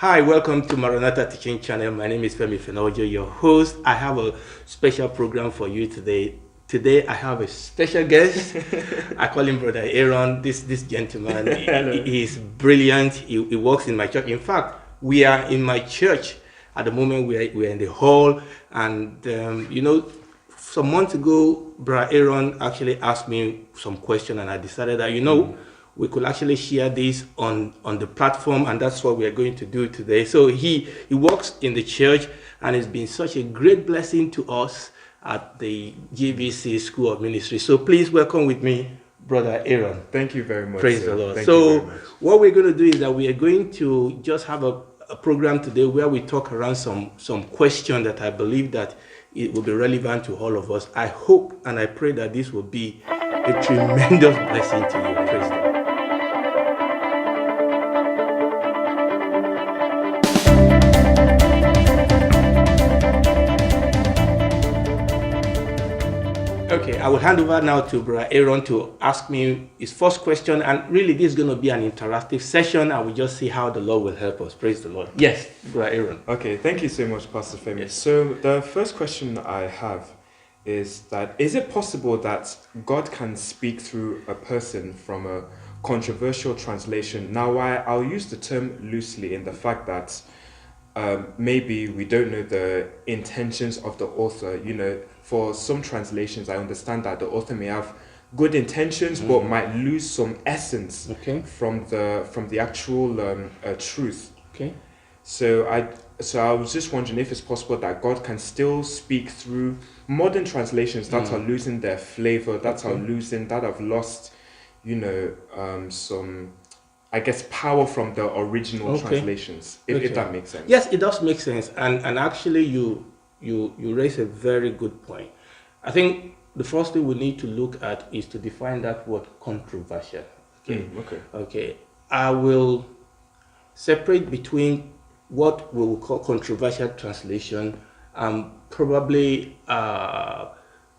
Hi, welcome to Maranatha Teaching Channel. My name is Femi Fenojo, your host. I have a special program for you today. Today I have a special guest. I call him Brother Aaron. This gentleman, he is brilliant. He works in my church. In fact, we are in my church at the moment. We're in the hall, and some months ago, Brother Aaron actually asked me some question, and I decided that we could actually share this on the platform, and that's what we are going to do today. So he works in the church, and it's been such a great blessing to us at the GBC School of Ministry. So please welcome with me, Brother Aaron. Thank you very much. Praise the Lord. So what we're going to do is that we are going to just have a program today where we talk around some questions that I believe that it will be relevant to all of us. I hope and I pray that this will be a tremendous blessing to you. Praise the Lord. Okay, I will hand over now to Brother Aaron to ask me his first question, and really this is going to be an interactive session. I will just see how the Lord will help us. Praise the Lord. Yes, Brother Aaron. Okay, thank you so much, Pastor Femi. Yes. So the first question I have is it possible that God can speak through a person from a controversial translation? Now, I'll use the term loosely in the fact that maybe we don't know the intentions of the author. For some translations, I understand that the author may have good intentions, but might lose some essence from the actual truth. Okay. So I was just wondering if it's possible that God can still speak through modern translations that are losing their flavor, that have lost, some, I guess, power from the original translations. If that makes sense. Yes, it does make sense, and actually you raise a very good point. I think the first thing we need to look at is to define that word controversial. Okay. I will separate between what we will call controversial translation and probably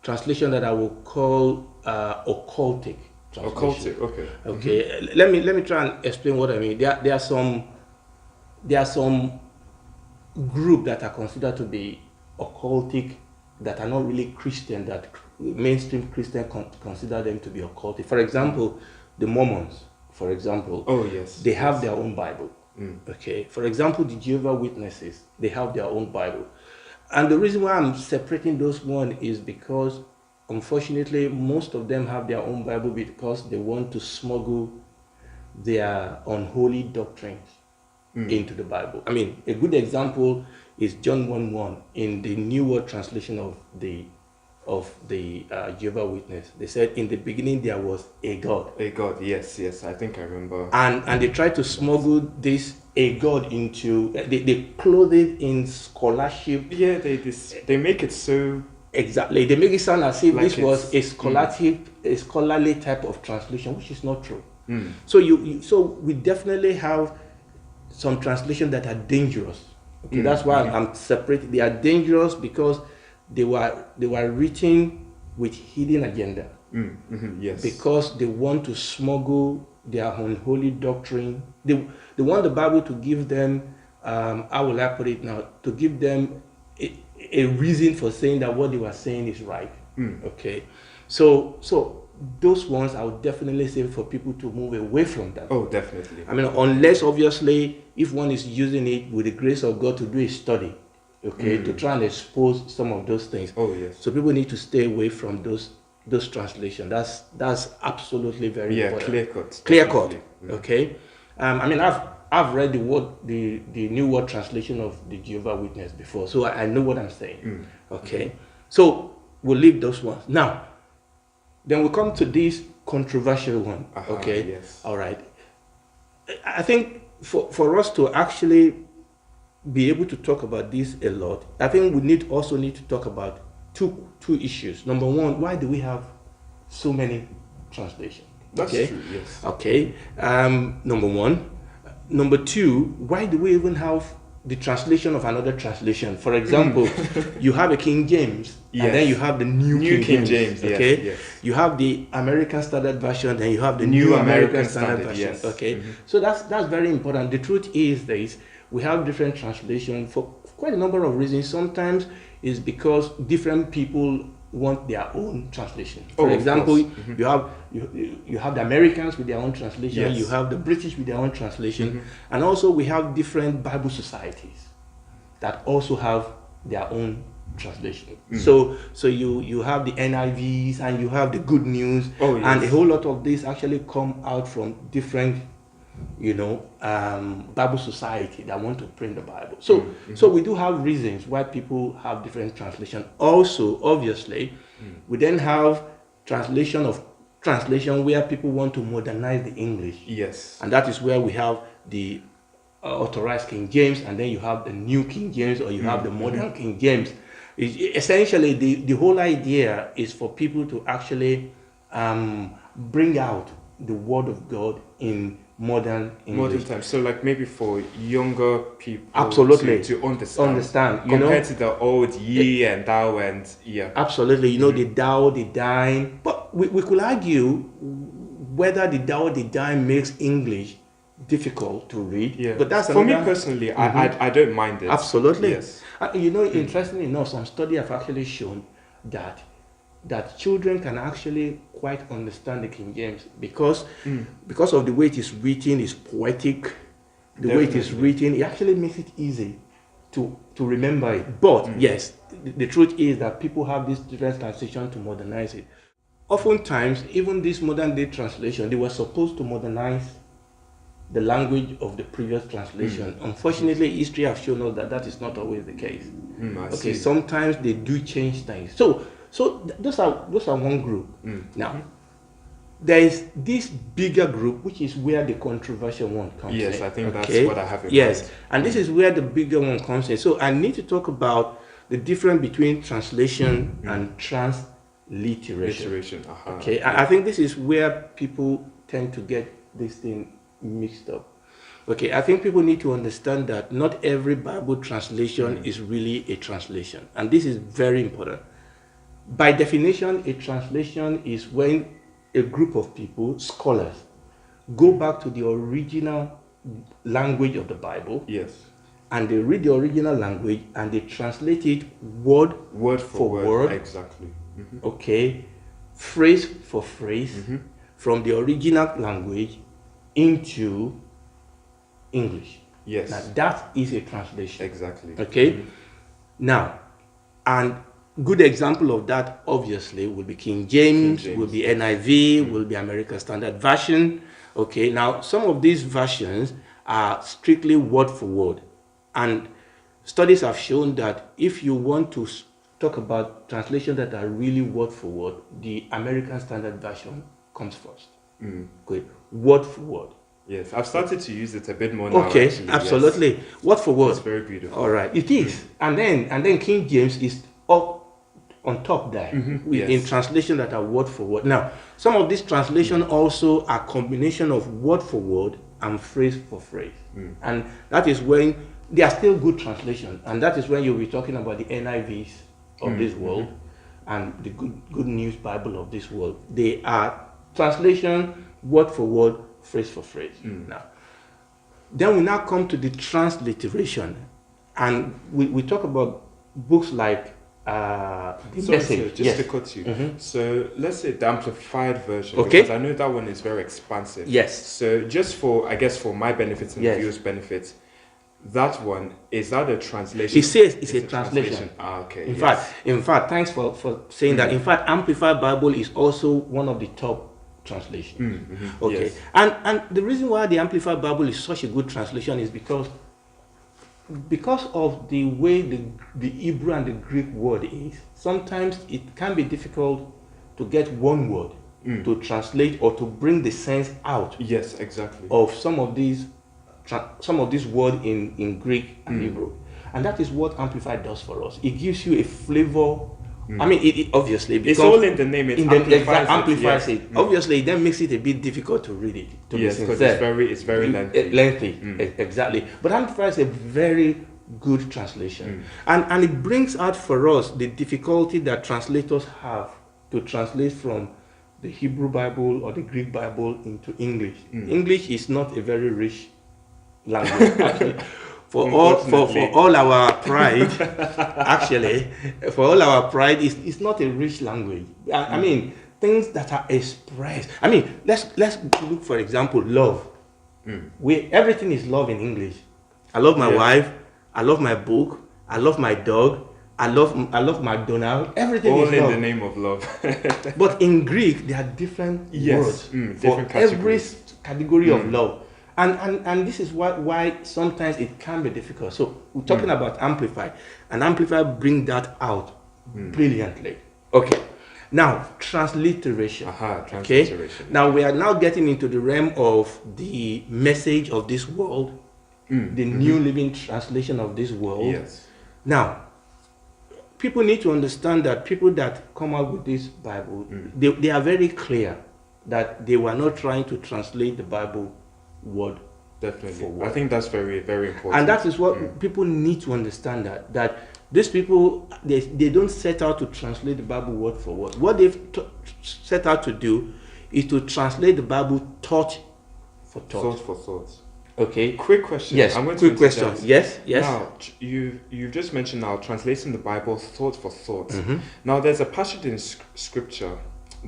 translation that I will call occultic translation. Occultic, okay. Let me try and explain what I mean. There are some group that are considered to be occultic that are not really Christian, that mainstream Christian consider them to be occultic. For example, the Mormons, for example. Oh, yes. They have their own Bible. Okay. For example, the Jehovah's Witnesses, they have their own Bible. And the reason why I'm separating those one is because, unfortunately, most of them have their own Bible because they want to smuggle their unholy doctrines into the Bible. I mean, a good example is John 1:1 in the New World Translation of the Jehovah's Witness. They said, "In the beginning there was a God." A God, yes, I think I remember. And they tried to smuggle this a God into they clothe it in scholarship. Yeah, they make it so exactly. They make it sound as if like this was a scholarly type of translation, which is not true. So so we definitely have some translations that are dangerous. Okay, that's why I'm separating. They are dangerous because they were written with hidden agenda. Yes. Because they want to smuggle their unholy doctrine. They want the Bible to give them, how will I put it now, to give them a reason for saying that what they were saying is right. Okay, so those ones I would definitely say for people to move away from that. Oh, definitely. I mean, unless obviously if one is using it with the grace of God to do a study, to try and expose some of those things. Oh, yes. So people need to stay away from those translations. That's absolutely very important. Clear cut. Okay. I mean, I've read the New World Translation of the Jehovah's Witness before, so I know what I'm saying. Okay. So we'll leave those ones now. Then we come to this controversial one. Okay. Yes. All right. I think for us to actually be able to talk about this a lot, I think we also need to talk about two issues. Number one, why do we have so many translations? That's true. Yes. Okay. Number one. Number two, why do we even have the translation of another translation? For example, you have a King James, and then you have the New King James. Okay. Yes. You have the American Standard Version, then you have the New American Standard Version. Yes. Okay. So that's very important. The truth is this: we have different translations for quite a number of reasons. Sometimes it's because different people want their own translation. For example, you have the Americans with their own translation, you have the British with their own translation, and also we have different Bible societies that also have their own translation. So you have the NIVs and you have the Good News, and a whole lot of these actually come out from different, Bible society that want to print the Bible. So we do have reasons why people have different translation. Also, obviously, we then have translation where people want to modernize the English. Yes. And that is where we have the authorized King James, and then you have the New King James, or you have the modern King James. Essentially, the whole idea is for people to actually bring out the Word of God in modern English. Modern times. So like maybe for younger people absolutely to understand compared to the old ye and thou and absolutely, the thou, the thine. But we could argue whether the thou, the thine makes English difficult to read. But that's for me personally, I don't mind it. Absolutely. Yes. Interestingly enough, some study have actually shown that children can actually quite understand the King James because of the way it is written. Is poetic. The way it is written, it actually makes it easy to remember it. But yes, the truth is that people have this different translation to modernize it. Oftentimes, even this modern day translation, they were supposed to modernize the language of the previous translation. Unfortunately, history has shown us that is not always the case. Sometimes they do change things. So those are one group. Now, there is this bigger group, which is where the controversial one comes in. Yes, I think that's what I have in mind. And this is where the bigger one comes in. So I need to talk about the difference between translation and transliteration. Okay, I think this is where people tend to get this thing mixed up. Okay, I think people need to understand that not every Bible translation is really a translation, and this is very important. By definition, a translation is when a group of people, scholars, go back to the original language of the Bible. Yes. And they read the original language and they translate it word for word. Exactly. Okay, phrase for phrase from the original language into English. Yes. Now that is a translation. Exactly. Okay. Now, and good example of that obviously will be King James, will be NIV, will be American Standard Version. Okay. Now some of these versions are strictly word for word, and studies have shown that if you want to talk about translations that are really word for word, the American Standard Version comes first. Okay. Word for word. Yes, I've started to use it a bit more now. Okay, actually, absolutely. Yes. Word for word. It's very beautiful. All right, it is. And then King James is up on top there in translation that are word for word. Now, some of these translations also are combination of word for word and phrase for phrase. And that is when they are still good translations. And that is when you'll be talking about the NIVs of this world and the good News Bible of this world. They are translation, word for word, phrase for phrase. Now, then we now come to the transliteration, and we talk about books like the Message. Just to cut you. So let's say the amplified version, okay, because I know that one is very expansive. Yes. So just for my benefit and the viewers' benefit, that one, is that a translation? He says it's a translation. Okay. In fact, thanks for saying that. In fact, Amplified Bible is also one of the top translation. Okay. Yes. And the reason why the Amplified Bible is such a good translation is because of the way the Hebrew and the Greek word is. Sometimes it can be difficult to get one word to translate or to bring the sense out. Yes, exactly. Of some of these words in Greek and Hebrew. And that is what Amplified does for us. It gives you a flavor. I mean, it obviously, it's all in the name. It amplifies it. Obviously, it then makes it a bit difficult to read it. Yes, because it's very lengthy. Exactly. But Amplified is a very good translation, and it brings out for us the difficulty that translators have to translate from the Hebrew Bible or the Greek Bible into English. English is not a very rich language, actually. for all our pride, actually, for all our pride, it's not a rich language. I mean, things that are expressed. I mean, let's look, for example, love. Everything is love in English. I love my wife. I love my book. I love my dog. I love McDonald's. Everything all is in love. the name of love. But in Greek, there are different words for every category of love. And this is why sometimes it can be difficult. So we're talking about amplify, and amplify bring that out brilliantly. Okay. Now, transliteration. Transliteration. Okay. Now we are now getting into the realm of the message of this world, the New Living Translation of this world. Yes. Now, people need to understand that people that come out with this Bible, they are very clear that they were not trying to translate the Bible word Definitely. for word. I think that's very, very important. And that is what people need to understand, that these people, they don't set out to translate the Bible word for word. What they've set out to do is to translate the Bible thought for thought. Thought for thought. Okay. Quick question. Yes. I'm going quick to question. interject. Yes. Now, you've just mentioned now translating the Bible thought for thought. Now, there's a passage in Scripture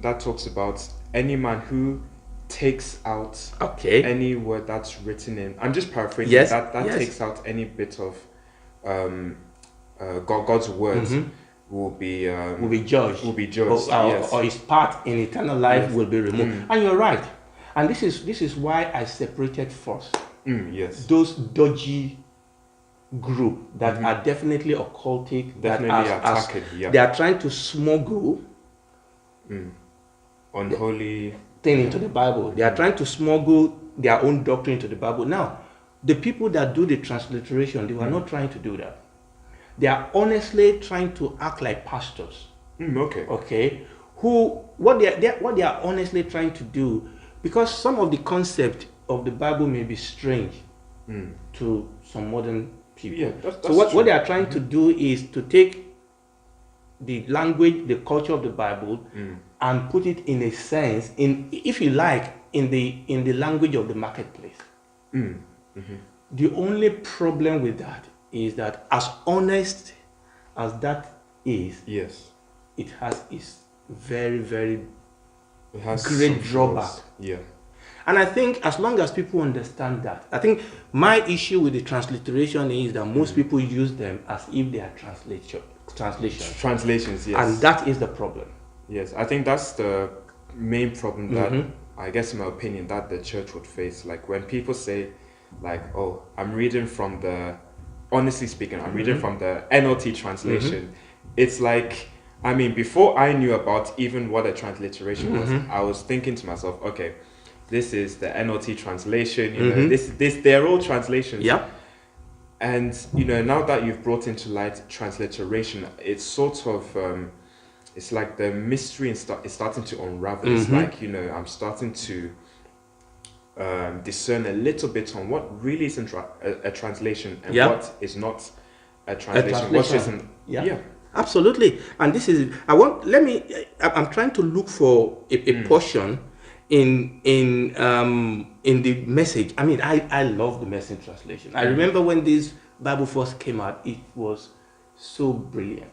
that talks about any man who takes out any word that's written in. I'm just paraphrasing. Yes. That takes out any bit of God's words. Will be judged. Or his part in eternal life will be removed. And you're right. And this is why I separated first. Yes. Those dodgy group that are definitely occultic, they are trying to smuggle unholy thing into the Bible. They are trying to smuggle their own doctrine into the Bible. Now, the people that do the transliteration, they were not trying to do that. They are honestly trying to act like pastors. Okay. What they are honestly trying to do, because some of the concept of the Bible may be strange to some modern people. Yeah, that's so what true. they are trying to do is to take the language, the culture of the Bible, and put it in a sense, if you like, in the language of the marketplace. The only problem with that is that, as honest as that is, it has its very, very great drawback. And I think as long as people understand that, I think my issue with the transliteration is that most people use them as if they are translations. Yes. And that is the problem. Yes, I think that's the main problem that, I guess in my opinion, that the church would face. Like when people say, like, oh, I'm reading from the, honestly speaking, I'm reading from the NLT translation. It's like, I mean, before I knew about even what a transliteration was, I was thinking to myself, okay, this is the NLT translation, you know, they're all translations. Yeah. And, you know, now that you've brought into light transliteration, it's sort of, it's like the mystery is starting to unravel. It's like, you know, I'm starting to discern a little bit on what really is a translation and what is not a translation. What isn't. Yeah. Absolutely. And this is, I'm trying to look for a portion in the Message. I mean, I love the Message translation. I remember when this Bible first came out, it was so brilliant.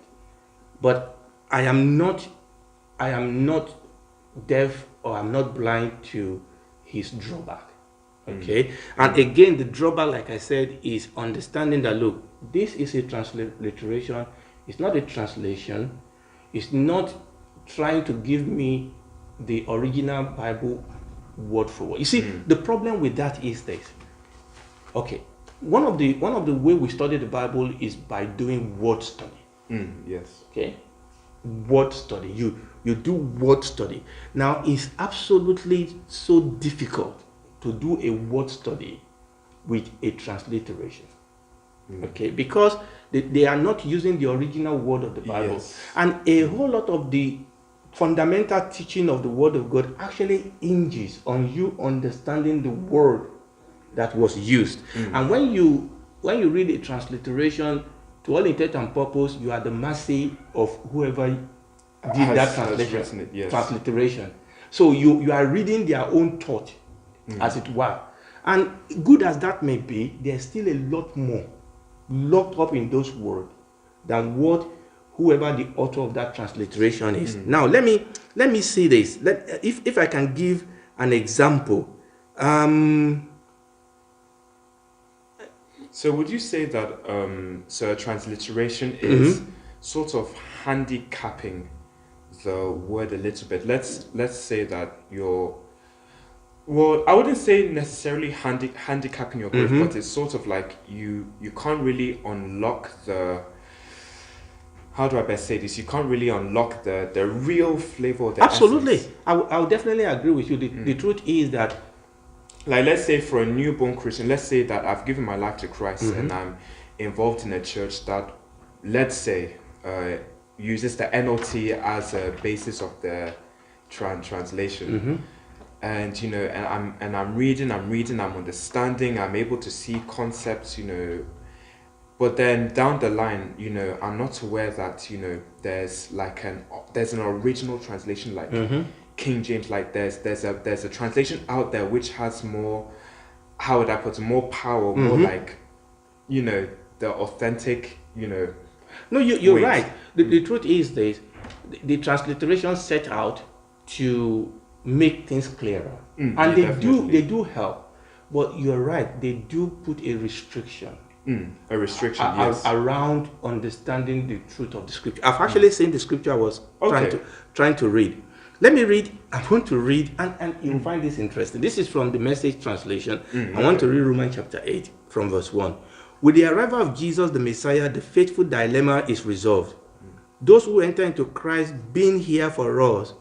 But I am not deaf, or I'm not blind to his drawback. Okay? And again, the drawback, like I said, is understanding that, look, this is a transliteration. It's not a translation. It's not trying to give me the original Bible word for word. You see, the problem with that is this. Okay, one of the way we study the Bible is by doing word study. Yes. Okay, word study. You do word study. Now, it's absolutely so difficult to do a word study with a transliteration. Okay, because they are not using the original word of the Bible. And a whole lot of the fundamental teaching of the Word of God actually hinges on you understanding the word that was used. And when you read a transliteration, to all intent and purpose, you are the mercy of whoever did that transliteration. So you are reading their own thought, as it were. And good as that may be, there's still a lot more locked up in those words than what whoever the author of that transliteration is. Now, let me see this. If I can give an example. So would you say that so a transliteration is sort of handicapping the word a little bit? Let's say that well, I wouldn't say necessarily handicapping your growth, but it's sort of like you can't really unlock the, how do I best say this? You can't really unlock the real flavor of the Absolutely. essence. I would definitely agree with you. The truth is that, like, let's say for a newborn Christian, let's say that I've given my life to Christ and I'm involved in a church that, let's say, uses the NLT as a basis of the translation. And you know, and I'm reading, I'm understanding, I'm able to see concepts, you know. But then down the line, you know, I'm not aware that, you know, there's an original translation like King James, like there's a translation out there which has more, how would I put it, more power, more like, you know, the authentic, you know. No, you're right. The truth is this: the transliteration set out to make things clearer, and they do help. But you're right; they do put a restriction. A restriction, yes, around understanding the truth of the scripture. I've actually seen the scripture I was trying to read. Let me read. I want to read, and you'll find this interesting. This is from the Message translation. I want to read Romans chapter 8 from verse 1. With the arrival of Jesus the Messiah, the faithful dilemma is resolved. Those who enter into Christ, being here for us,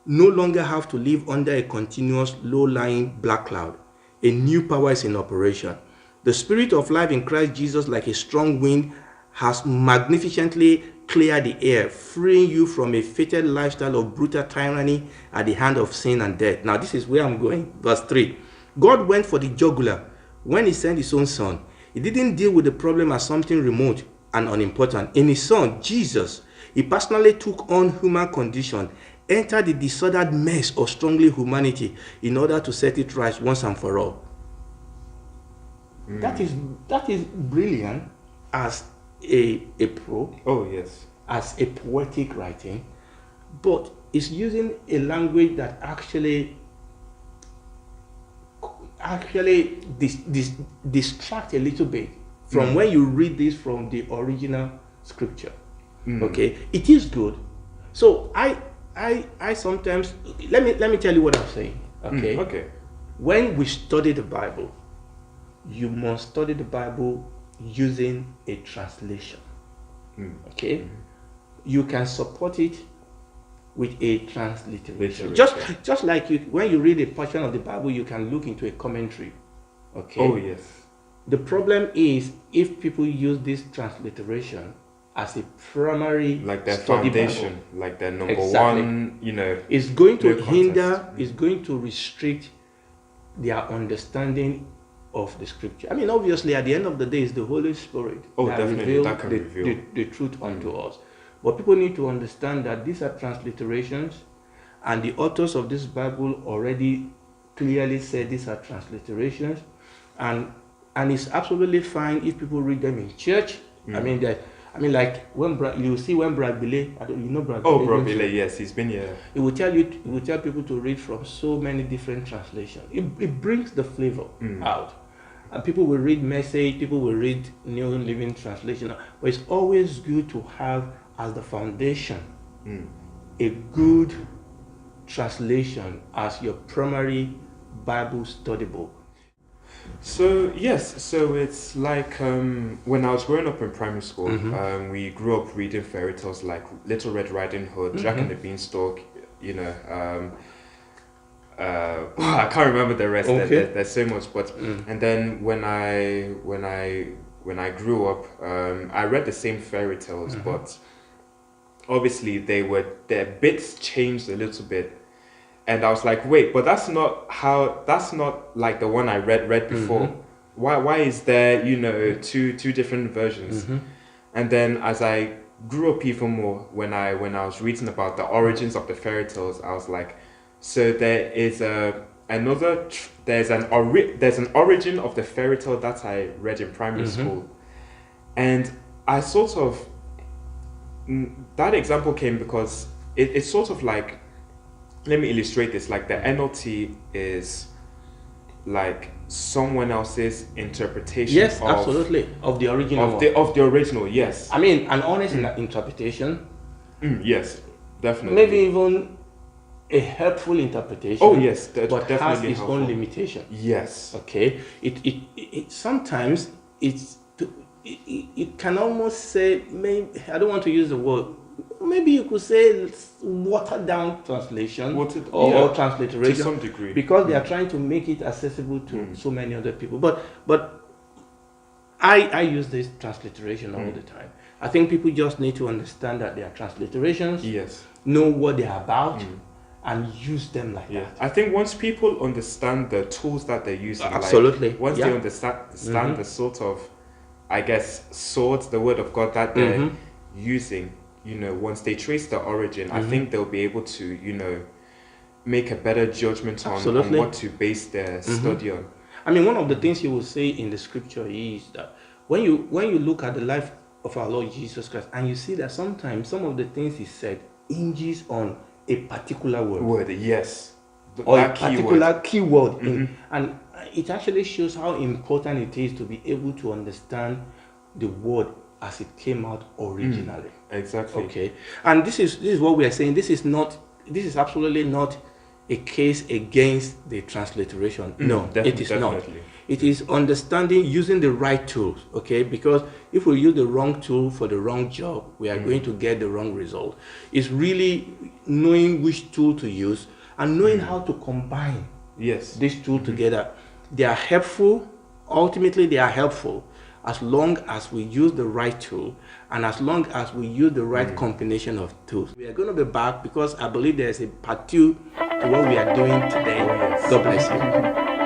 no longer have to live under a continuous low-lying black cloud. A new power is in operation. The Spirit of life in Christ Jesus, like a strong wind, has magnificently cleared the air, freeing you from a fated lifestyle of brutal tyranny at the hand of sin and death. Now, this is where I'm going. Verse 3. God went for the jugular when he sent his own son. He didn't deal with the problem as something remote and unimportant. In his son, Jesus, he personally took on human condition, entered the disordered mess of strongly humanity in order to set it right once and for all. That is brilliant as a prose. Oh yes. As a poetic writing, but it's using a language that actually distract a little bit from when you read this from the original scripture. Okay, it is good. So I sometimes let me tell you what I'm saying. Okay. Okay. When we study the Bible, you must study the Bible using a translation. Okay? You can support it with a transliteration. Just like when you read a portion of the Bible, you can look into a commentary. Okay? Oh, yes. The problem is if people use this transliteration as a primary like their study foundation, Bible, like their number one, you know, it's going to no hinder, contest. it's going to restrict their understanding of the scripture. I mean, obviously, at the end of the day, it's the Holy Spirit that reveals the truth unto us. But people need to understand that these are transliterations, and the authors of this Bible already clearly said these are transliterations, and it's absolutely fine if people read them in church. I mean, like when you see when Brad Bile, you know Brad Bile. Oh, Brad Bile, yes, he's been here. It will tell people to read from so many different translations. It brings the flavor out. And people will read Message, people will read New Living Translation. But it's always good to have as the foundation a good translation as your primary Bible study book. So yes, so it's like when I was growing up in primary school, we grew up reading fairy tales like Little Red Riding Hood, Jack and the Beanstalk, you know, I can't remember the rest. Okay. There's so much, but and then when I grew up, I read the same fairy tales, but obviously their bits changed a little bit. And I was like, wait, but that's not like the one I read before. Why is there, you know, two different versions? And then as I grew up even more, when I was reading about the origins of the fairy tales, I was like, so there is there's an origin of the fairy tale that I read in primary school. And I sort of, that example came because it's sort of like, let me illustrate this, like the NLT is like someone else's interpretation. Yes, absolutely, of the original. Of the original, yes. I mean, an honest interpretation. Yes, definitely. Maybe even a helpful interpretation. Oh yes, but definitely has its helpful. own limitation. Yes. Okay. It sometimes it can almost say, maybe I don't want to use the word. Maybe you could say watered down translation or transliteration to some degree, because they are trying to make it accessible to so many other people. But I use this transliteration all the time. I think people just need to understand that they are transliterations. Yes. Know what they are about and use them like that. I think once people understand the tools that they're using, absolutely. Like, once they understand the sort of, I guess, swords, the word of God that they're using, you know, once they trace the origin, I think they'll be able to, you know, make a better judgment on what to base their study on. I mean, one of the things you will say in the scripture is that when you look at the life of our Lord Jesus Christ and you see that sometimes some of the things he said hinges on a particular word. Yes. Or a particular keyword. And it actually shows how important it is to be able to understand the word as it came out originally. Exactly. Okay. And this is what we are saying. This is absolutely not a case against the transliteration. No, it is not. It is understanding using the right tools, okay? Because if we use the wrong tool for the wrong job, we are going to get the wrong result. It's really knowing which tool to use and knowing how to combine these two together. They are helpful. Ultimately, they are helpful as long as we use the right tool and as long as we use the right combination of tools. We are going to be back because I believe there's a part 2 to what we are doing today. God bless you.